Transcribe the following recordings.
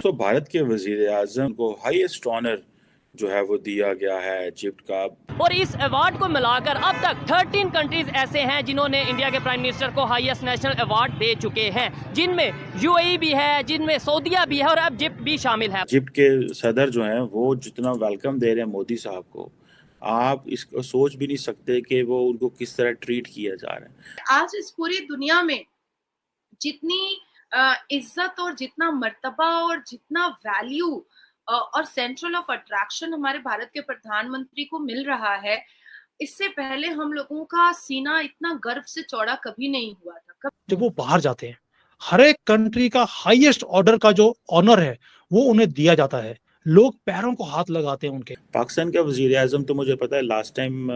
दोस्तों, भारत के वज़ीर-ए-आज़म को हाईएस्ट ऑनर जो है वो दिया गया है इजिप्ट का। और इस अवार्ड को मिलाकर अब तक 13 कंट्रीज ऐसे हैं जिन्होंने इंडिया के प्राइम मिनिस्टर को हाईएस्ट नेशनल अवार्ड दे चुके हैं, जिनमें यूएई भी है, जिनमें सऊदीया भी है और अब इजिप्ट भी शामिल है। इजिप्ट के सदर जो हैं वो जितना वेलकम दे रहे हैं मोदी साहब को, आप इसको सोच भी नहीं सकते कि वो उनको किस तरह ट्रीट किया जा रहा है। आज इस पूरी दुनिया में जितनी इज्जत और जितना मर्तबा और जितना वैल्यू और सेंट्रल ऑफ अट्रैक्शन हमारे भारत के प्रधानमंत्री को मिल रहा है, इससे पहले हम लोगों का सीना इतना गर्व से चौड़ा कभी नहीं हुआ था। जब वो बाहर जाते हैं, हर एक कंट्री का हाईएस्ट ऑर्डर का जो ऑनर है वो उन्हें दिया जाता है। लोग पैरों को हाथ लगाते हैं उनके। पाकिस्तान का वज़ीर-ए-आज़म तो मुझे पता है लास्ट टाइम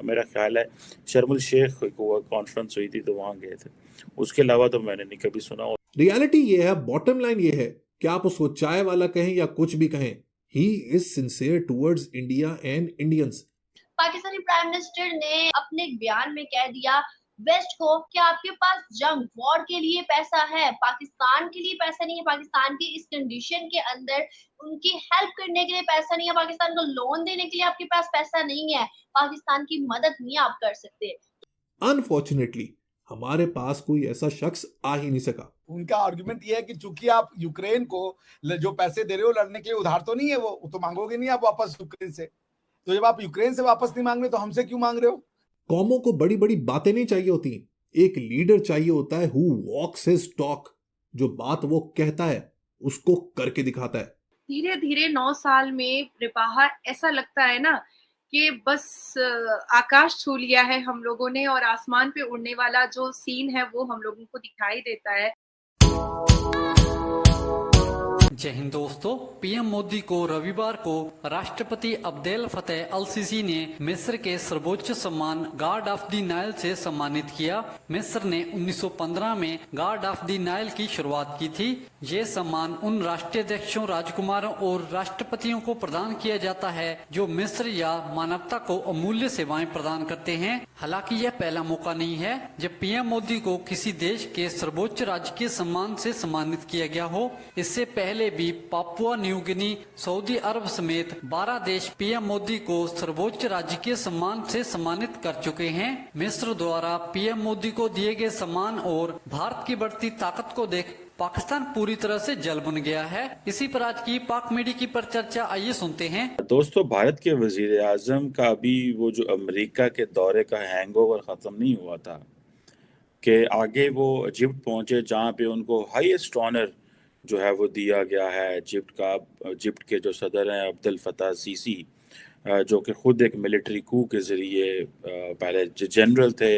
मेरा ख्याल है शर्मुल शेख को कॉन्फ्रेंस हुई थी तो वहाँ गए थे। उसके अलावा तो मैंने नहीं कभी सुना। रियलिटी ये है, बॉटम लाइन ये है कि आप उसको चाय वाला कहें या कुछ भी कहें, he is sincere towards India and Indians. Pakistani prime minister ने अपने एक बयान में कह दिया वेस्ट को कि आपके पास जंग वॉर के लिए पैसा है, पाकिस्तान के लिए पैसा नहीं है, पाकिस्तान की इस कंडीशन के अंदर उनकी हेल्प करने के लिए पैसा नहीं है, पाकिस्तान को लोन देने के लिए आपके पास पैसा नहीं है, पाकिस्तान की मदद नहीं आप कर सकते। अनफॉर्चुनेटली हमारे पास कोई ऐसा शख्स आ ही नहीं सका। उनका आर्गुमेंट ये है कि चूंकि आप यूक्रेन को जो पैसे दे रहे हो लड़ने के लिए उधार तो नहीं है, वो तो मांगोगे नहीं आप वापस यूक्रेन से, तो जब आप यूक्रेन से वापस नहीं मांग रहे तो हमसे क्यों मांग रहे हो? कौमों को बड़ी बड़ी बातें नहीं चाहिए होती, एक लीडर चाहिए होता है हु वॉक्स हिज टॉक, जो बात वो कहता है उसको करके दिखाता है। धीरे धीरे 9 साल में रिपाहा ऐसा लगता है ना कि बस आकाश छू लिया है हम लोगों ने और आसमान पे उड़ने वाला जो सीन है वो हम लोगों को दिखाई देता है। जय हिंद दोस्तों, पीएम मोदी को रविवार को राष्ट्रपति अब्देल फतेह अल सीसी ने मिस्र के सर्वोच्च सम्मान गार्ड ऑफ द नाइल से सम्मानित किया। मिस्र ने 1915 में गार्ड ऑफ द नाइल की शुरुआत की थी। ये सम्मान उन राष्ट्रीय अध्यक्षों, राजकुमारों और राष्ट्रपतियों को प्रदान किया जाता है जो मिस्र या मानवता को अमूल्य सेवाएं प्रदान करते हैं। हालांकि यह पहला मौका नहीं है जब पीएम मोदी को किसी देश के सर्वोच्च राजकीय सम्मान से सम्मानित किया गया हो। इससे पहले भी पापुआ न्यू गिनी, सऊदी अरब समेत 12 देश पीएम मोदी को सर्वोच्च राजकीय सम्मान से सम्मानित कर चुके हैं। मिस्र द्वारा पीएम मोदी को दिए गए सम्मान और भारत की बढ़ती ताकत को देख पाकिस्तान पूरी तरह से जल बन गया है। इसी पर आज की पाक मीडिया की पर चर्चा, आइए सुनते हैं। दोस्तों, भारत के वज़ीर-ए-आज़म का अभी वो जो अमेरिका के दौरे का हैंगओवर ख़त्म नहीं हुआ था कि आगे वो इजिप्ट पहुंचे जहां पे उनको हाईएस्ट ऑनर जो है वो दिया गया है इजिप्ट का। इजिप्ट के जो सदर हैं अब्दुल फताह सीसी, जो कि ख़ुद एक मिलिट्री कू के ज़रिए पहले जनरल थे,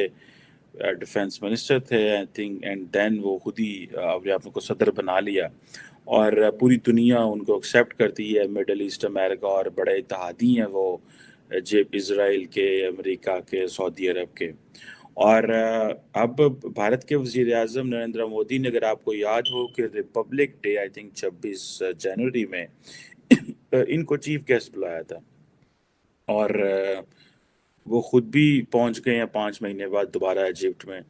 डिफेंस मिनिस्टर थे आई थिंक, एंड देन वो खुद ही अपने आप को सदर बना लिया और पूरी दुनिया उनको एक्सेप्ट करती है। मिडल ईस्ट, अमेरिका और बड़े इत्तेहादी हैं वो, इज़राइल के, अमेरिका के, सऊदी अरब के। और अब भारत के वज़ीर-ए-आज़म नरेंद्र मोदी ने, अगर आपको याद हो कि रिपब्लिक डे आई थिंक 26 जनवरी में इनको चीफ गेस्ट बुलाया था और वो ख़ुद भी पहुंच गए हैं 5 महीने बाद दोबारा इजिप्ट में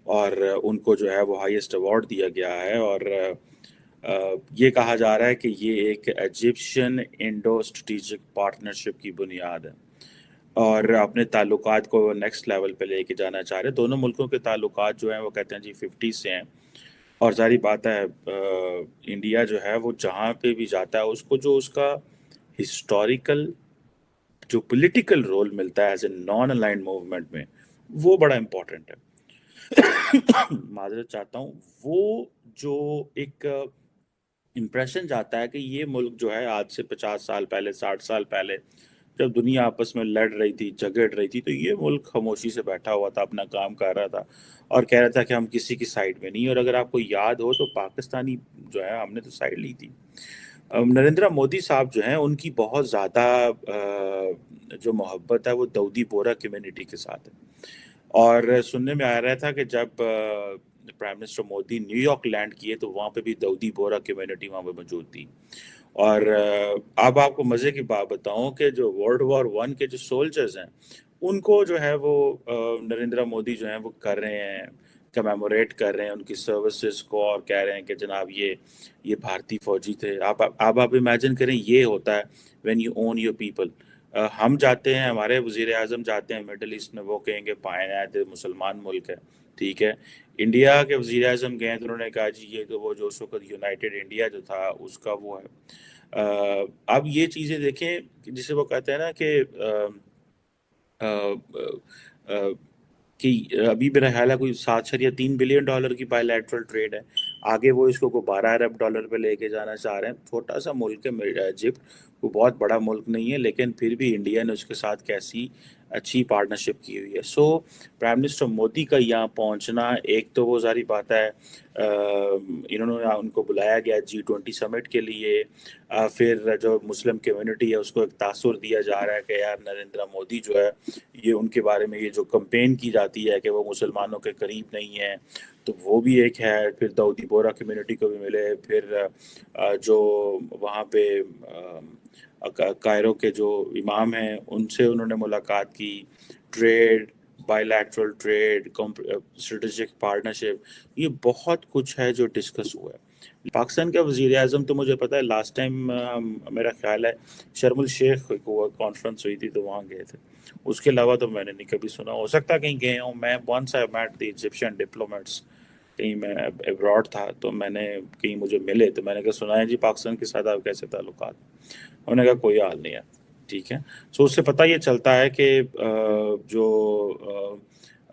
और उनको जो है वो हाईएस्ट अवार्ड दिया गया है। और ये कहा जा रहा है कि ये एक इजिप्शियन इंडो स्ट्रेटेजिक पार्टनरशिप की बुनियाद है और अपने ताल्लुकात को नेक्स्ट लेवल पे लेके जाना चाह रहे हैं। दोनों मुल्कों के ताल्लुकात जो हैं वो कहते हैं जी 50 से हैं और जारी बात है इंडिया जो है वो जहाँ पे भी जाता है उसको जो उसका हिस्टोरिकल जो पॉलिटिकल रोल मिलता है as a non aligned movement में, वो बड़ा इम्पोर्टेंट है। माजरत चाहता हूँ, वो जो एक इम्प्रेशन जाता है कि ये मुल्क जो है आज से 50 साल पहले, 60 साल पहले जब दुनिया आपस में लड़ रही थी, झगड़ रही थी, तो ये मुल्क खामोशी से बैठा हुआ था, अपना काम कर रहा था और कह रहा था कि हम किसी की साइड में नहीं। और अगर आपको याद हो तो पाकिस्तानी जो है हमने तो साइड ली थी। नरेंद्र मोदी साहब जो हैं उनकी बहुत ज़्यादा जो मोहब्बत है वो दाऊदी बोहरा कम्युनिटी के साथ है और सुनने में आ रहा था कि जब prime minister Modi New York land किए तो वहाँ पे भी दाऊदी बोहरा कम्युनिटी वहाँ पे मौजूद थी। और अब आपको मज़े की बात बताऊं कि जो वर्ल्ड वॉर 1 के जो सोल्जर्स हैं उनको जो है वो नरेंद्र मोदी जो है वो कर रहे हैं कमेमोरेट कर रहे हैं उनकी सर्विसेज को और कह रहे हैं कि जनाब ये भारतीय फौजी थे। आप इमेजिन करें, ये होता है when you own your people. हम जाते हैं, हमारे वज़ीर आज़म जाते हैं मिडल ईस्ट में, वो कहेंगे पाए मुसलमान मुल्क है, ठीक है। इंडिया के वज़ीर आज़म गए तो उन्होंने कहा जी ये तो वो जो उस वक्त यूनाइटेड इंडिया जो था उसका वो है। अब ये चीज़ें देखें, जिसे वो कहते हैं ना कि अभी मेरा ख्याल है कोई 7.3 बिलियन डॉलर की बायलैटरल ट्रेड है। आगे वो इसको को 12 अरब डॉलर पे लेके जाना चाह रहे हैं। छोटा सा मुल्क है इजिप्ट, वो बहुत बड़ा मुल्क नहीं है, लेकिन फिर भी इंडिया ने उसके साथ कैसी अच्छी पार्टनरशिप की हुई है। सो प्राइम मिनिस्टर मोदी का यहाँ पहुँचना, एक तो वो सारी बात है, इन्होंने उनको बुलाया गया G20 समिट के लिए। फिर जो मुस्लिम कम्युनिटी है उसको एक तासुर दिया जा रहा है कि यार नरेंद्र मोदी जो है ये उनके बारे में ये जो कंपेन की जाती है कि वो मुसलमानों के करीब नहीं है, तो वो भी एक है। फिर दाऊदी बोरा कम्युनिटी को भी मिले। फिर जो वहाँ पे कायरो के जो इमाम हैं उनसे उन्होंने मुलाकात की। Trade, bilateral trade, strategic partnership, ये बहुत कुछ है जो डिस्कस हुआ है। पाकिस्तान का वज़ीर आज़म तो मुझे पता है लास्ट टाइम मेरा ख्याल है शर्मुल शेख को कॉन्फ्रेंस हुई थी तो वहाँ गए थे। उसके अलावा तो मैंने नहीं कभी सुना। हो सकता कहीं गए हूँ मैं। Once I met the Egyptian diplomats, कहीं मैं अब्रॉड था तो मैंने कहीं मुझे मिले तो मैंने कहा सुना है जी पाकिस्तान के साथ आप कैसे ताल्लुकात। उन्होंने कहा कोई हाल नहीं है, ठीक है। सो उससे पता ये चलता है कि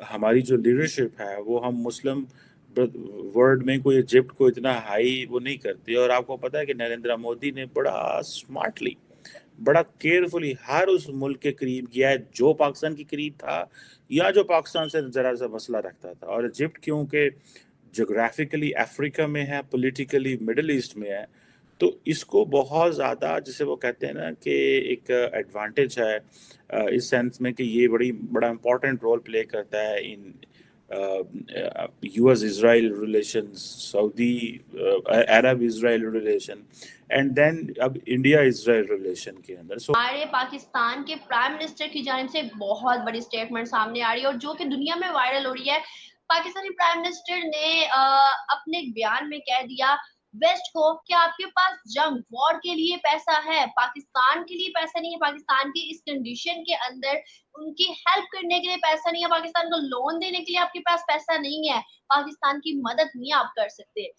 हमारी जो लीडरशिप है वो हम मुस्लिम वर्ल्ड में कोई इजिप्ट को इतना हाई वो नहीं करती। और आपको पता है कि नरेंद्र मोदी ने बड़ा स्मार्टली, बड़ा केयरफुली हर उस मुल्क के करीब गया है जो पाकिस्तान के करीब था या जो पाकिस्तान से ज़रा सा मसला रखता था। और इजिप्ट क्योंकि जोग्राफिकली अफ्रीका में है, पॉलिटिकली मिडल ईस्ट में है, तो इसको बहुत ज़्यादा जिसे वो कहते हैं ना कि एक एडवांटेज है इस सेंस में कि ये बड़ा इम्पोर्टेंट रोल प्ले करता है इन US Israel relations, Saudi Arab Israel relation, and then अब इंडिया इजराइल रिलेशन के अंदर। सो हमारे पाकिस्तान के प्राइम मिनिस्टर की जानिब से बहुत बड़ी स्टेटमेंट सामने आ रही है और जो कि दुनिया में वायरल हो रही है। पाकिस्तानी प्राइम मिनिस्टर ने अपने एक बयान में कह दिया वेस्ट को कि आपके पास जंग वॉर के लिए पैसा है, पाकिस्तान के लिए पैसा नहीं है, पाकिस्तान की इस कंडीशन के अंदर उनकी हेल्प करने के लिए पैसा नहीं है, पाकिस्तान को लोन देने के लिए आपके पास पैसा नहीं है, पाकिस्तान की मदद नहीं आप कर सकते।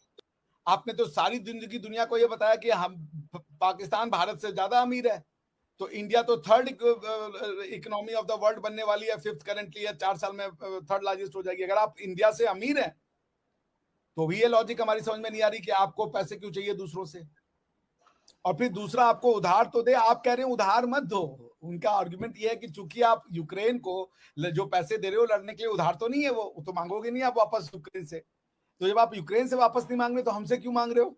आपने तो सारी जिंदगी दुनिया को ये बताया कि हम पाकिस्तान भारत से ज्यादा अमीर है, तो इंडिया तो third economy of the world बनने वाली है, फिफ्थ करंटली है, 4 साल में थर्ड लार्जेस्ट हो जाएगी। अगर आप इंडिया से अमीर हैं तो भी ये लॉजिक हमारी समझ में नहीं आ रही कि आपको पैसे क्यों चाहिए दूसरों से। और फिर दूसरा आपको उधार तो दे, आप कह रहे हैं उधार मत दो। उनका आर्गुमेंट ये है कि चूंकि आप यूक्रेन को जो पैसे दे रहे हो लड़ने के लिए, उधार तो नहीं है, वो तो मांगोगे नहीं आप वापस यूक्रेन से। तो जब आप यूक्रेन से वापस नहीं मांग रहे तो हमसे क्यों मांग रहे हो?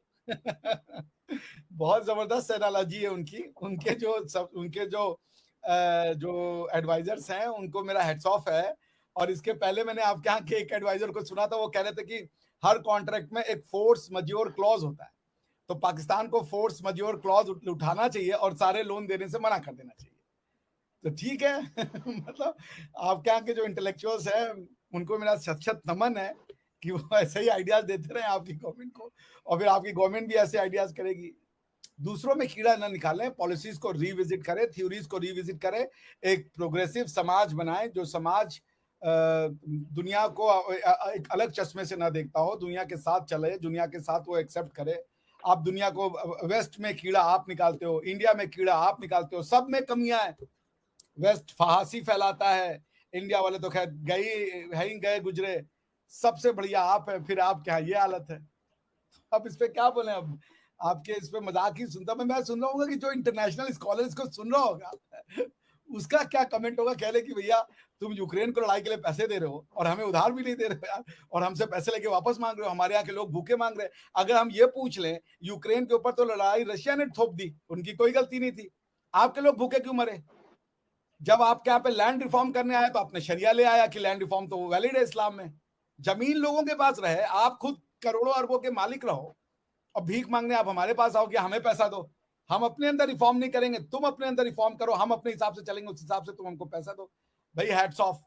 बहुत जबरदस्त एनालॉजी है उनकी। उनके जो एडवाइजर्स हैं उनको मेरा हेड्स ऑफ है। और इसके पहले मैंने आपके यहाँ के एक एडवाइजर को सुना था, वो कह रहे थे कि हर कॉन्ट्रैक्ट में एक फोर्स मज्योर क्लॉज होता है, तो पाकिस्तान को फोर्स मज्योर क्लॉज उठाना चाहिए और सारे लोन देने से मना कर देना चाहिए। तो ठीक है। मतलब आपके यहाँ के जो इंटेलेक्चुअल्स हैं उनको मेरा शत नमन है कि वो ऐसे ही आइडियाज देते रहे आपकी गवर्नमेंट को, और फिर आपकी गवर्नमेंट भी ऐसे आइडियाज करेगी। दूसरों में कीड़ा ना निकालें, पॉलिसीज को रिविजिट करें, थ्योरीज को रिविजिट करें, एक प्रोग्रेसिव समाज बनाएं जो समाज दुनिया को एक अलग चश्मे से ना देखता हो, दुनिया के साथ चले, दुनिया के साथ वो एक्सेप्ट करे। आप दुनिया को वेस्ट में कीड़ा आप निकालते हो, इंडिया में कीड़ा आप निकालते हो, सब में कमियां हैं। वेस्ट फहासी फैलाता है, इंडिया वाले तो खैर गए गुजरे, सबसे बढ़िया आप है, फिर आप क्या ये हालत है। अब इस पे क्या बोले, अब आपके इस पे मजाक ही सुनता मैं सुन रहा हूँ कि जो इंटरनेशनल स्कॉलर्स को सुन रहा होगा उसका क्या कमेंट होगा, कह ले कि भैया तुम यूक्रेन को लड़ाई के लिए पैसे दे रहे हो और हमें उधार भी नहीं दे रहे हो यार, और हमसे पैसे लेके वापस मांग रहे हो, हमारे यहाँ के लोग भूखे मांग रहे हैं। अगर हम ये पूछ लें, यूक्रेन के ऊपर तो लड़ाई रशिया ने थोप दी, उनकी कोई गलती नहीं थी, आपके लोग भूखे क्यों मरे? जब आपके यहाँ पे लैंड रिफॉर्म करने आए तो आपने शरिया ले आया कि लैंड रिफॉर्म तो वैलिड है इस्लाम में। जमीन लोगों के पास रहे, आप खुद करोड़ों अरबों के मालिक रहो और भीख मांगने आप हमारे पास आओ कि हमें पैसा दो। हम अपने अंदर रिफॉर्म नहीं करेंगे, तुम अपने अंदर रिफॉर्म करो, हम अपने हिसाब से चलेंगे, उस हिसाब से तुम हमको पैसा दो। भाई हैट्स ऑफ।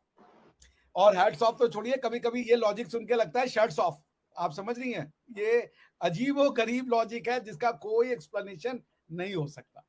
और हैट्स ऑफ तो छोड़िए, कभी कभी ये लॉजिक सुन के लगता है शर्ट्स ऑफ। आप समझ रही हैं, ये अजीब व गरीब लॉजिक है जिसका कोई एक्सप्लेनेशन नहीं हो सकता।